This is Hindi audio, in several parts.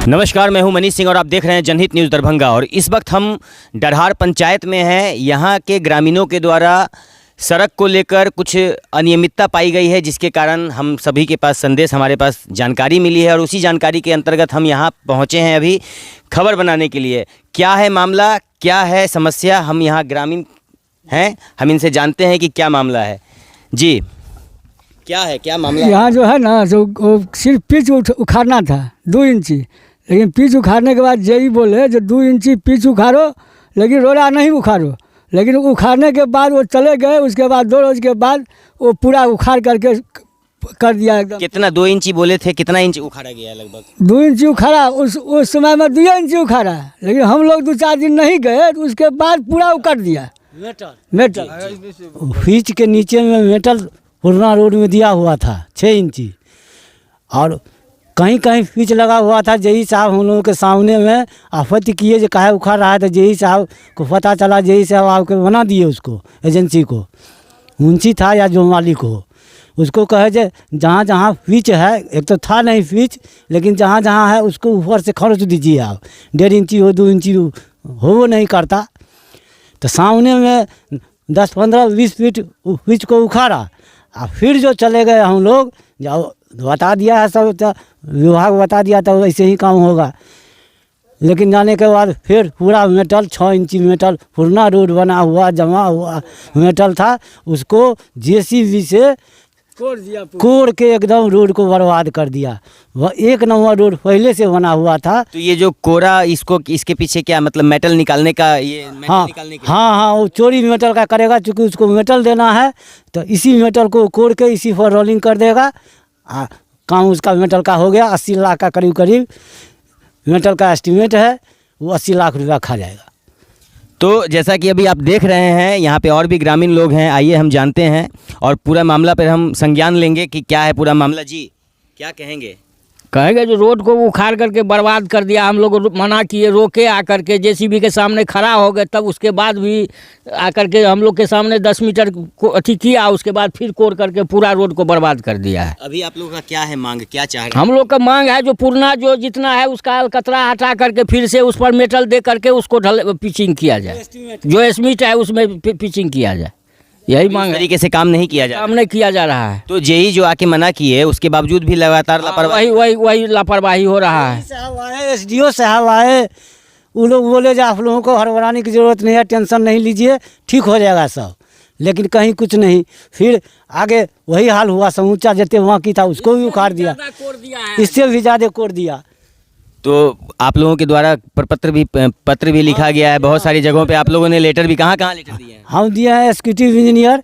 नमस्कार, मैं हूं मनीष सिंह और आप देख रहे हैं जनहित न्यूज़ दरभंगा। और इस वक्त हम डरहार पंचायत में हैं। यहाँ के ग्रामीणों के द्वारा सड़क को लेकर कुछ अनियमितता पाई गई है, जिसके कारण हम सभी के पास संदेश, हमारे पास जानकारी मिली है और उसी जानकारी के अंतर्गत हम यहाँ पहुँचे हैं अभी खबर बनाने के लिए। क्या है मामला, क्या है समस्या, हम यहाँ ग्रामीण हैं, हम इनसे जानते हैं कि क्या मामला है। जी, क्या है, क्या मामला? यहाँ जो है ना, जो सिर्फ पिच उखाड़ना था 2 इंची, लेकिन पिच उखाड़ने के बाद जेई बोले जो 2 इंची पिच उखाड़ो, लेकिन रोड़ा नहीं उखाड़ो। लेकिन उखाड़ने के बाद वो चले गए। उसके बाद 2 रोज के बाद वो पूरा उखाड़ करके कर दिया एकदम। कितना 2 इंची बोले थे, कितना इंच उखाड़ा गया है? लगभग 2 इंची उखाड़ा। उस समय में 2 इंची उखाड़ा, लेकिन हम लोग 2-4 दिन नहीं गए तो उसके बाद पूरा उखाड़ दिया। मेटल पिच के नीचे में मेटल पुराना रोड में दिया हुआ था 6 इंची, और कहीं कहीं पिच लगा हुआ था। जेई साहब हम लोगों के सामने में आपत्ति किए जो काहे उखाड़ रहा है, तो जेई साहब को पता चला, जेई साहब आपके बना दिए उसको, एजेंसी को, मुंशी था या जो मालिक हो, उसको कहे जे जहाँ जहाँ पिच है, एक तो था नहीं पिच, लेकिन जहाँ जहाँ है उसको ऊपर से खरोच दीजिए आप। 1.5 इंची हो, 2 इंची हो, वो नहीं करता। तो सामने में 10, 15, 20 फीट पिच को उखाड़ा, और फिर जो चले गए हम लोग, जाओ बता दिया है सब, तो विभाग बता दिया था ऐसे ही काम होगा। लेकिन जाने के बाद फिर पूरा मेटल 6 इंची मेटल, पुराना रोड बना हुआ जमा हुआ मेटल था, उसको जेसीबी से कोड़ के एकदम रोड को बर्बाद कर दिया। वह 1 नंबर रोड पहले से बना हुआ था। तो ये जो कोड़ा, इसको इसके पीछे क्या मतलब, मेटल निकालने का, ये मेटल हाँ निकालने के हाँ, वो चोरी मेटल का करेगा, चूँकि उसको मेटल देना है, तो इसी मेटल को कोड़ के इसी पर रोलिंग कर देगा। काम उसका मेटल का हो गया। 80 लाख का करीब मेटल का एस्टीमेट है, वो 80 लाख रुपया खा जाएगा। तो जैसा कि अभी आप देख रहे हैं, यहाँ पे और भी ग्रामीण लोग हैं, आइए हम जानते हैं और पूरा मामला पर हम संज्ञान लेंगे कि क्या है पूरा मामला। जी, क्या कहेंगे? कहेंगे जो रोड को उखाड़ करके बर्बाद कर दिया। हम लोग मना किए, रोके आकर के, जेसीबी के सामने खड़ा हो गए, तब उसके बाद भी आकर के हम लोग के सामने 10 मीटर को अथी किया, उसके बाद फिर कोड़ करके पूरा रोड को बर्बाद कर दिया है। अभी आप लोगों का क्या है मांग, क्या चाह रहे हैं? हम लोग का मांग है जो पुराना जो जितना है उसका अलकतरा हटा करके फिर से उस पर मेटल दे करके उसको पिचिंग किया जाए, जो एस्टीमेट है उसमें पिचिंग किया जाए। यही मांग है। तरीके से काम नहीं किया जा रहा, काम नहीं किया जा रहा है। तो जेई जो आके मना किए, उसके बावजूद भी लगातार लापरवाही, वही लापरवाही हो रहा है। साहब आए, एसडीओ साहब आए, वो लोग बोले जो आप लोगों को हड़बड़ाने की ज़रूरत नहीं है, टेंशन नहीं लीजिए, ठीक हो जाएगा सब। लेकिन कहीं कुछ नहीं, फिर आगे वही हाल हुआ। समूचा जितने वहाँ की था उसको भी उखाड़ दिया, इससे भी ज़्यादा कोड़ दिया। तो आप लोगों के द्वारा पत्र भी लिखा गया है बहुत सारी जगहों पे। आप लोगों ने लेटर भी, कहाँ कहाँ लेटर दिए हैं? हम दिए हैं एग्जीक्यूटिव इंजीनियर,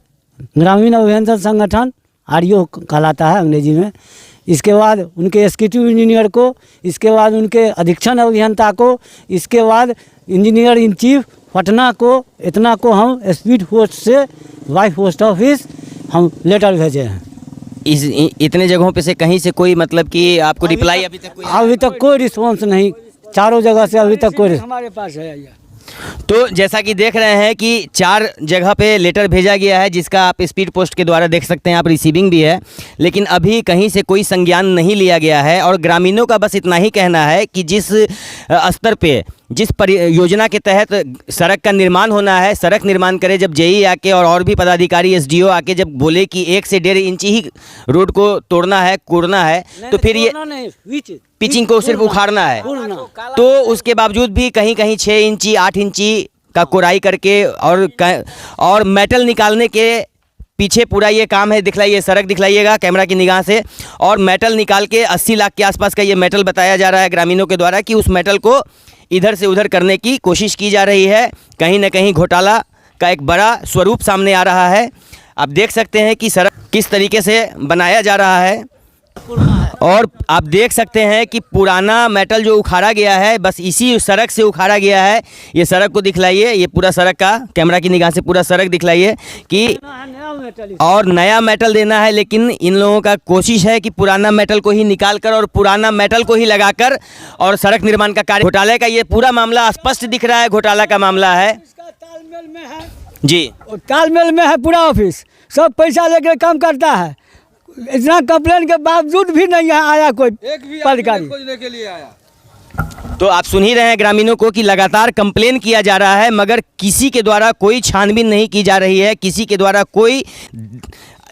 ग्रामीण अभियंत्रण संगठन, आरईओ कहलाता है अंग्रेजी में। इसके बाद उनके एग्जीक्यूटिव इंजीनियर को, इसके बाद उनके अधीक्षण अभियंता को, इसके बाद इंजीनियर इन चीफ पटना को, इतना को हम स्पीड पोस्ट से बाई पोस्ट ऑफिस हम लेटर भेजे हैं। इतने जगहों पे से कहीं से कोई मतलब कि आपको रिप्लाई अभी तक कोई रिस्पॉन्स नहीं, चारों जगह से अभी तक कोई। हमारे पास है। तो जैसा कि देख रहे हैं कि 4 जगह पे लेटर भेजा गया है, जिसका आप स्पीड पोस्ट के द्वारा देख सकते हैं, आप रिसीविंग भी है, लेकिन अभी कहीं से कोई संज्ञान नहीं लिया गया है। और ग्रामीणों का बस इतना ही कहना है कि जिस स्तर पे, जिस परियोजना के तहत सड़क का निर्माण होना है, सड़क निर्माण करे। जब जेई आके और भी पदाधिकारी, एसडीओ आके जब बोले कि 1 से 1.5 इंची ही रोड को तोड़ना है, कोड़ना है, तो फिर ये पिचिंग को सिर्फ उखाड़ना है, तो उसके बावजूद भी कहीं कहीं 6 इंची 8 इंची का कोड़ाई करके और मेटल निकालने के पीछे पूरा ये काम है। दिखलाइए, सड़क दिखलाइएगा कैमरा की निगाह से। और मेटल निकाल के 80 लाख के आसपास का ये मेटल बताया जा रहा है ग्रामीणों के द्वारा कि उस मेटल को इधर से उधर करने की कोशिश की जा रही है। कहीं ना कहीं घोटाला का एक बड़ा स्वरूप सामने आ रहा है। आप देख सकते हैं कि सड़क किस तरीके से बनाया जा रहा है, और आप देख सकते हैं कि पुराना मेटल जो उखाड़ा गया है, बस इसी सड़क से उखाड़ा गया है। ये सड़क को दिखलाइए, ये पूरा सड़क का कैमरा की निगाह से पूरा सड़क दिखलाइए कि और नया मेटल देना है। लेकिन इन लोगों का कोशिश है कि पुराना मेटल को ही निकाल कर और पुराना मेटल को ही लगाकर और सड़क निर्माण का कार्य। घोटाले का ये पूरा मामला स्पष्ट दिख रहा है, घोटाला का मामला है। तालमेल में है जी, तालमेल में है पूरा ऑफिस, सब पैसा लेकर काम करता है। इतना कंप्लेन के बावजूद भी नहीं यहाँ आया कोई एक भी अधिकारी खोजने के लिए आया। तो आप सुन ही रहे हैं ग्रामीणों को कि लगातार कंप्लेन किया जा रहा है, मगर किसी के द्वारा कोई छानबीन नहीं की जा रही है, किसी के द्वारा कोई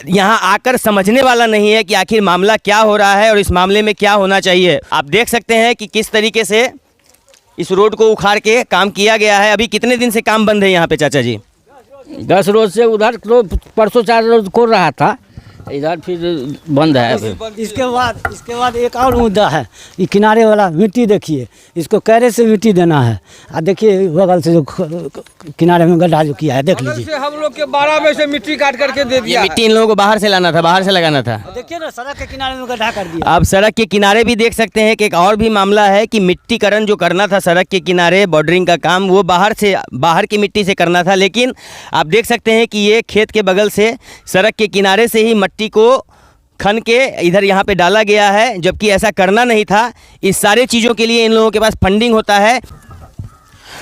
यहाँ आकर समझने वाला नहीं है कि आखिर मामला क्या हो रहा है और इस मामले में क्या होना चाहिए। आप देख सकते हैं कि किस तरीके से इस रोड को उखाड़ के काम किया गया है। अभी कितने दिन से काम बंद है यहाँ पे चाचा जी? 10 रोज से उधर तो परसों 4 रोज खोल रहा था, इधर फिर बंद है अभी। इसके बाद एक और मुद्दा है, ये किनारे वाला मिट्टी देखिए, इसको कैरे से मिट्टी देना है। और देखिए बगल से जो किनारे में गड्ढा जो किया है देख लीजिए। हम लोग के 12 में से मिट्टी काट करके दे ये दिया। मिट्टी इन लोगों को बाहर से लाना था, बाहर से लगाना था। देखिए ना सड़क के किनारे में गड्ढा कर दिया। आप सड़क के किनारे भी देख सकते हैं कि एक और भी मामला है कि मिट्टीकरण जो करना था सड़क के किनारे बॉर्डरिंग का काम, वो बाहर की मिट्टी से करना था, लेकिन आप देख सकते हैं कि ये खेत के बगल से सड़क के किनारे से ही मिट्टी को खन के इधर यहाँ पे डाला गया है, जबकि ऐसा करना नहीं था। इस सारे चीज़ों के लिए इन लोगों के पास फंडिंग होता है।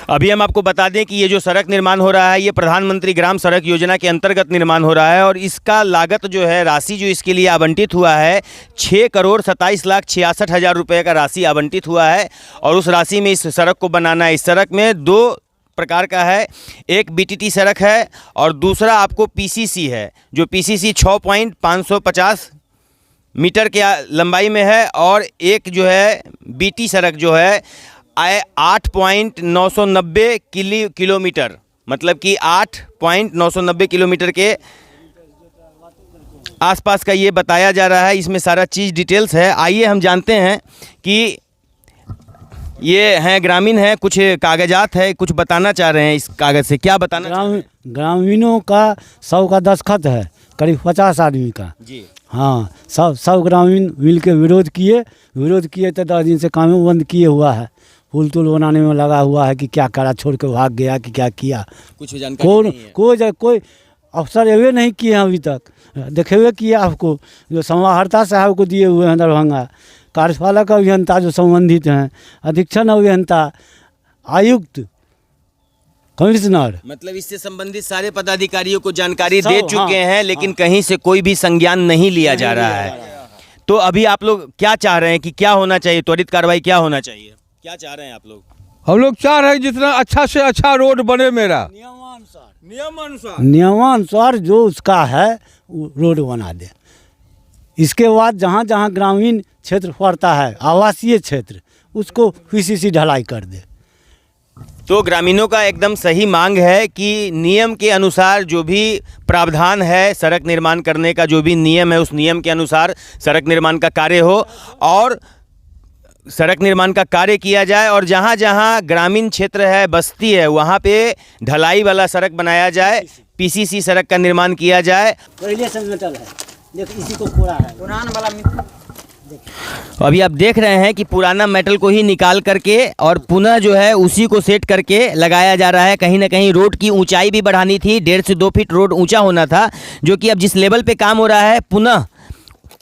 अभी हम आपको बता दें कि ये जो सड़क निर्माण हो रहा है ये प्रधानमंत्री ग्राम सड़क योजना के अंतर्गत निर्माण हो रहा है और इसका लागत जो है, राशि जो इसके लिए आवंटित हुआ है 6,27,66,000 रुपये का राशि आवंटित हुआ है। और उस राशि में इस सड़क को बनाना है। इस सड़क में 2 प्रकार का है, एक बीटीटी सड़क है और दूसरा आपको पीसीसी है, जो पीसीसी 6.550 मीटर के लंबाई में है और एक जो है बीटी सड़क जो है 8.990 किलोमीटर, मतलब कि 8.990 किलोमीटर के आसपास का ये बताया जा रहा है। इसमें सारा चीज़ डिटेल्स है। आइए हम जानते हैं कि ये हैं ग्रामीण हैं, कुछ कागजात है, कुछ बताना चाह रहे हैं। इस कागज़ से क्या बताना चाह रहे हैं? ग्रामीणों का 100 का दस्तखत है, करीब 50 आदमी का जी। हाँ, सब ग्रामीण मिल के विरोध किए तो 10 दिन से काम बंद किए हुआ है। पुल तुल बनाने में लगा हुआ है कि क्या करा, छोड़ के भाग गया कि क्या किया, कुछ जानकारी नहीं है। कोई अफसर ये नहीं किए हैं अभी तक। देखे हुए किया आपको जो समाहर्ता साहब को दिए हुए हैं दरभंगा, कार्यपालक अभियंता जो संबंधित हैं, अधीक्षण अभियंता, आयुक्त, कमिश्नर, मतलब इससे संबंधित सारे पदाधिकारियों को जानकारी दे सब, चुके हाँ, हैं, लेकिन कहीं से कोई भी संज्ञान नहीं लिया जा रहा है। तो अभी आप लोग क्या चाह रहे हैं कि क्या होना चाहिए, त्वरित कार्रवाई क्या होना चाहिए, क्या चाह रहे हैं आप लोग? हम लोग चाह रहे हैं जितना अच्छा से अच्छा रोड बने मेरा नियमानुसार जो उसका है वो रोड बना दे। इसके बाद जहाँ जहाँ ग्रामीण क्षेत्र पड़ता है, आवासीय क्षेत्र, उसको पीसीसी ढलाई कर दे। तो ग्रामीणों का एकदम सही मांग है कि नियम के अनुसार जो भी प्रावधान है, सड़क निर्माण करने का जो भी नियम है, उस नियम के अनुसार सड़क निर्माण का कार्य हो और सड़क निर्माण का कार्य किया जाए। और जहाँ जहाँ ग्रामीण क्षेत्र है, बस्ती है, वहाँ पे ढलाई वाला सड़क बनाया जाए, पीसीसी सड़क का निर्माण किया जाए। पहले से मेटल है, देख इसी को फोड़ा है, पुराना वाला। अभी आप देख रहे हैं कि पुराना मेटल को ही निकाल करके और पुनः जो है उसी को सेट करके लगाया जा रहा है। कहीं ना कहीं रोड की ऊंचाई भी बढ़ानी थी, 1.5 से 2 फीट रोड ऊंचा होना था, जो कि अब जिस लेवल पे काम हो रहा है, पुनः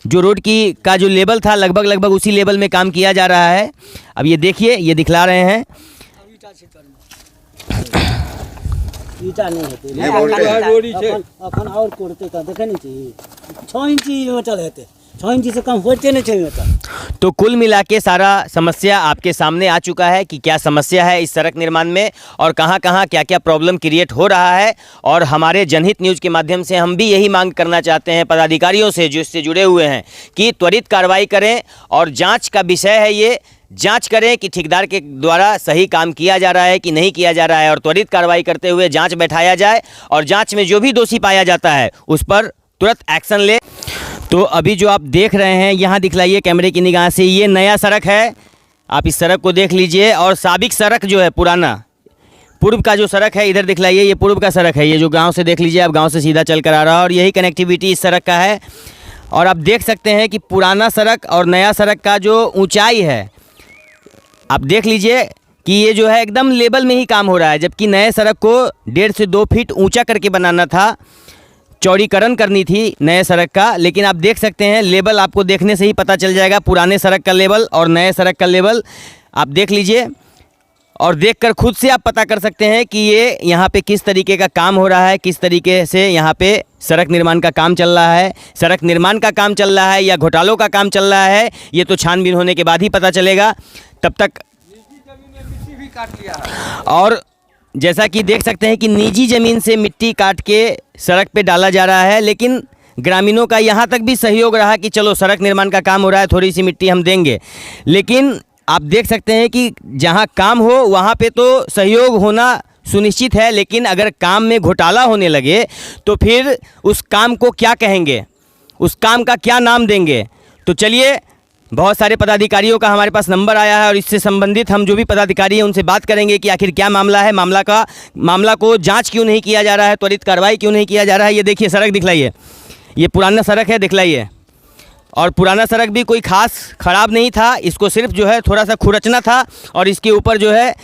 जो रोड की का जो लेवल था लगभग उसी लेवल में काम किया जा रहा है। अब ये देखिए, ये दिखला रहे हैं। ईटा नहीं होते अपन और कोड़ते का देखे नहीं चाहिए। 6 इंची मेटल है, 6 इंची से कम होते नहीं चाहिए मेटल। तो कुल मिला के सारा समस्या आपके सामने आ चुका है कि क्या समस्या है इस सड़क निर्माण में और कहाँ कहाँ क्या क्या प्रॉब्लम क्रिएट हो रहा है। और हमारे जनहित न्यूज़ के माध्यम से हम भी यही मांग करना चाहते हैं पदाधिकारियों से जो इससे जुड़े हुए हैं कि त्वरित कार्रवाई करें और जांच का विषय है ये, जांच करें कि ठेकेदार के द्वारा सही काम किया जा रहा है कि नहीं किया जा रहा है और त्वरित कार्रवाई करते हुए जाँच बैठाया जाए और जाँच में जो भी दोषी पाया जाता है उस पर तुरंत एक्शन ले। तो अभी जो आप देख रहे हैं, यहाँ दिखलाइए कैमरे की निगाह से, ये नया सड़क है, आप इस सड़क को देख लीजिए। और साबिक सड़क जो है पुराना, पूर्व का जो सड़क है इधर दिखलाइए, ये पूर्व का सड़क है, ये जो गांव से देख लीजिए, आप गांव से सीधा चल कर आ रहा है और यही कनेक्टिविटी इस सड़क का है। और आप देख सकते हैं कि पुराना सड़क और नया सड़क का जो ऊंचाई है, आप देख लीजिए कि ये जो है एकदम लेवल में ही काम हो रहा है, जबकि नए सड़क को 1.5 से 2 फीट ऊँचा करके बनाना था, चौड़ीकरण करनी थी नए सड़क का। लेकिन आप देख सकते हैं लेवल, आपको देखने से ही पता चल जाएगा पुराने सड़क का लेवल और नए सड़क का लेवल, आप देख लीजिए और देखकर खुद से आप पता कर सकते हैं कि ये यहाँ पे किस तरीके का काम हो रहा है, किस तरीके से यहाँ पे सड़क निर्माण का काम चल रहा है। सड़क निर्माण का काम चल रहा है या घोटालों का काम चल रहा है, ये तो छानबीन होने के बाद ही पता चलेगा। तब तक काट लिया है। और जैसा कि देख सकते हैं कि निजी ज़मीन से मिट्टी काट के सड़क पे डाला जा रहा है, लेकिन ग्रामीणों का यहाँ तक भी सहयोग रहा कि चलो सड़क निर्माण का काम हो रहा है, थोड़ी सी मिट्टी हम देंगे। लेकिन आप देख सकते हैं कि जहाँ काम हो वहाँ पे तो सहयोग होना सुनिश्चित है, लेकिन अगर काम में घोटाला होने लगे तो फिर उस काम को क्या कहेंगे, उस काम का क्या नाम देंगे। तो चलिए, बहुत सारे पदाधिकारियों का हमारे पास नंबर आया है और इससे संबंधित हम जो भी पदाधिकारी हैं उनसे बात करेंगे कि आखिर क्या मामला है, मामला को जांच क्यों नहीं किया जा रहा है, त्वरित कार्रवाई क्यों नहीं किया जा रहा है। ये देखिए सड़क दिखलाइए, ये पुराना सड़क है, दिखलाइए। और पुराना सड़क भी कोई ख़ास ख़राब नहीं था, इसको सिर्फ जो है थोड़ा सा खुरचना था। और इसके ऊपर जो है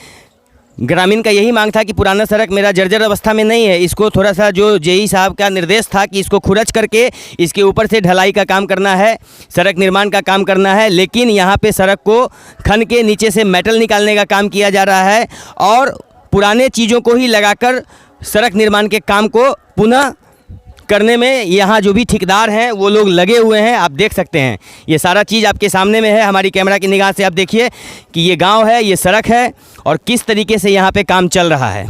ग्रामीण का यही मांग था कि पुराना सड़क मेरा जर्जर अवस्था में नहीं है, इसको थोड़ा सा जो जेई साहब का निर्देश था कि इसको खुरच करके इसके ऊपर से ढलाई का काम करना है, सड़क निर्माण का काम करना है। लेकिन यहाँ पे सड़क को खन के नीचे से मेटल निकालने का काम किया जा रहा है और पुराने चीज़ों को ही लगाकर सड़क निर्माण के काम को पुनः करने में यहाँ जो भी ठेकेदार हैं वो लोग लगे हुए हैं। आप देख सकते हैं ये सारा चीज़ आपके सामने में है, हमारी कैमरा की निगाह से आप देखिए कि ये गांव है, ये सड़क है और किस तरीके से यहाँ पे काम चल रहा है।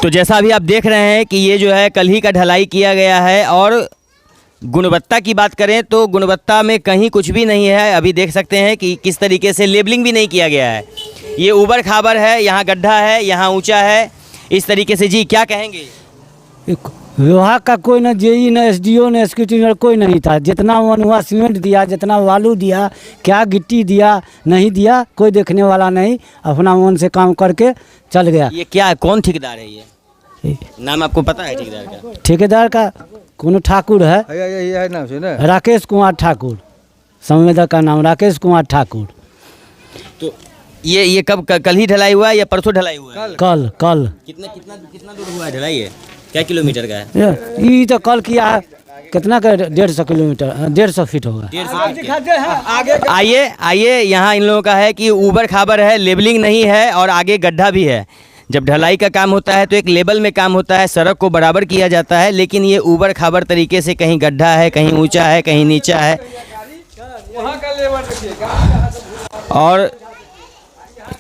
तो जैसा अभी आप देख रहे हैं कि ये जो है कल ही का ढलाई किया गया है और गुणवत्ता की बात करें तो गुणवत्ता में कहीं कुछ भी नहीं है। अभी देख सकते हैं कि किस तरीके से लेबलिंग भी नहीं किया गया है, ये ऊबड़ खाबड़ है, यहाँ गड्ढा है, यहाँ ऊंचा है, इस तरीके से। जी क्या कहेंगे? विभाग का कोई न जेई, न एसडीओ, न एक्जीक्यूटिव कोई नहीं था। जितना मन हुआ सीमेंट दिया, जितना बालू दिया, क्या गिट्टी दिया, नहीं दिया, कोई देखने वाला नहीं, अपना मन से काम करके चल गया। ये क्या, कौन ठेकेदार है? ये नाम आपको पता है ठेकेदार का? ठेकेदार का कोनो ठाकुर है, यही है नाम से ना, राकेश कुमार ठाकुर, संवेदक का नाम राकेश कुमार ठाकुर। तो ये कब, कल ही ढलाई हुआ है या परसों ढलाई हुआ है? कल कितना दूर हुआ है ढलाई? है क्या किलोमीटर का है? ये तो कल किया है, कितना का 150 किलोमीटर, 150 फीट होगा। आइए यहाँ इन लोगों का है कि ऊबड़ खाबड़ है, लेबलिंग नहीं है और आगे गड्ढा भी है। जब ढलाई का काम होता है तो एक लेवल में काम होता है, सड़क को बराबर किया जाता है, लेकिन ये ऊबड़ खाबड़ तरीके से कहीं गड्ढा है, कहीं ऊंचा है, कहीं नीचा है। और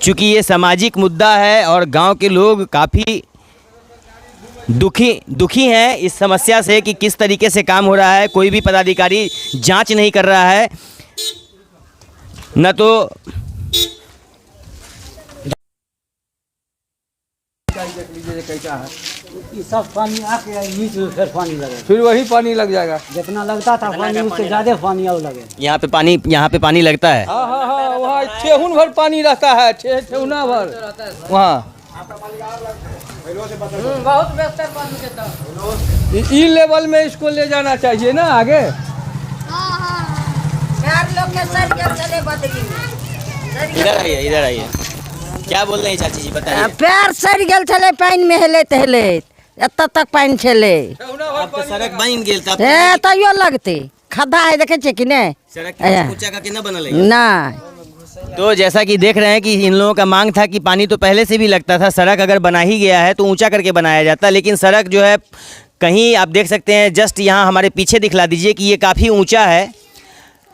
चूँकि ये सामाजिक मुद्दा है और गांव के लोग काफ़ी दुखी हैं इस समस्या से कि किस तरीके से काम हो रहा है, कोई भी पदाधिकारी जांच नहीं कर रहा है, न तो सब पानी आके बीच में फिर पानी लगे, फिर वही पानी लग जाएगा। जितना लगता था पानी उससे ज्यादा पानी और लगे। यहाँ पे पानी लगता है। हाँ हाँ हाँ, वहाँ ठेहुन भर पानी रहता है, ठेहुना भर वहाँ। बहुत बेहतर पानी देता है। ई लेवल में इसको ले जाना चाहिए ना आगे। इधर आइए, क्या बोल रहे हैं चाची जी, बताइए। पैर सड़ गेल छले पानी में हेलैत हेलैत, एतऽ तक पानी छले। अब तो सड़क बन गेल त ए तैयो लगते खद्धा है, देखे छे कि नहीं? सड़क ऊंचा का केना बनल है? नहीं। तो जैसा कि देख रहे हैं कि इन लोगों का मांग था कि पानी तो पहले से भी लगता था, सड़क अगर बना ही गया है तो ऊंचा करके बनाया जाता, लेकिन सड़क जो है कहीं आप देख सकते हैं, जस्ट यहाँ हमारे पीछे दिखला दीजिए कि ये काफ़ी ऊंचा है,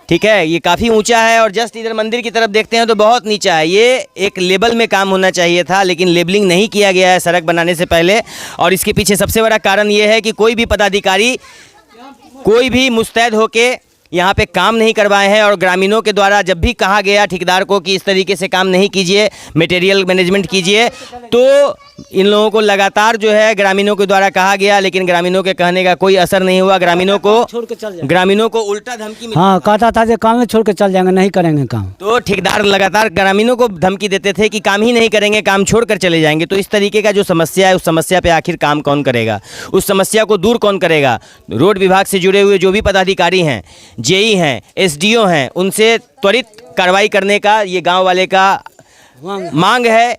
ठीक है, ये काफ़ी ऊंचा है और जस्ट इधर मंदिर की तरफ देखते हैं तो बहुत नीचा है। ये एक लेवल में काम होना चाहिए था, लेकिन लेबलिंग नहीं किया गया है सड़क बनाने से पहले। और इसके पीछे सबसे बड़ा कारण ये है कि कोई भी पदाधिकारी, कोई भी मुस्तैद होके यहाँ पे काम नहीं करवाए हैं। और ग्रामीणों के द्वारा जब भी कहा गया ठेकेदार को कि इस तरीके से काम नहीं कीजिए, मटेरियल मैनेजमेंट कीजिए, तो इन लोगों को लगातार जो है ग्रामीणों के द्वारा कहा गया, लेकिन ग्रामीणों के कहने का कोई असर नहीं हुआ। ग्रामीणों को उल्टा धमकी मिली। हाँ, कहता था जो काम में छोड़ के चल जाएंगे, नहीं करेंगे काम। तो ठेकेदार लगातार ग्रामीणों को धमकी देते थे कि काम ही नहीं करेंगे, काम छोड़कर चले जाएंगे। तो इस तरीके का जो समस्या है, उस समस्या पे आखिर काम कौन करेगा, उस समस्या को दूर कौन करेगा? रोड विभाग से जुड़े हुए जो भी पदाधिकारी हैं, जेई हैं, एसडीओ हैं, उनसे त्वरित कार्रवाई करने का ये गांव वाले का मांग है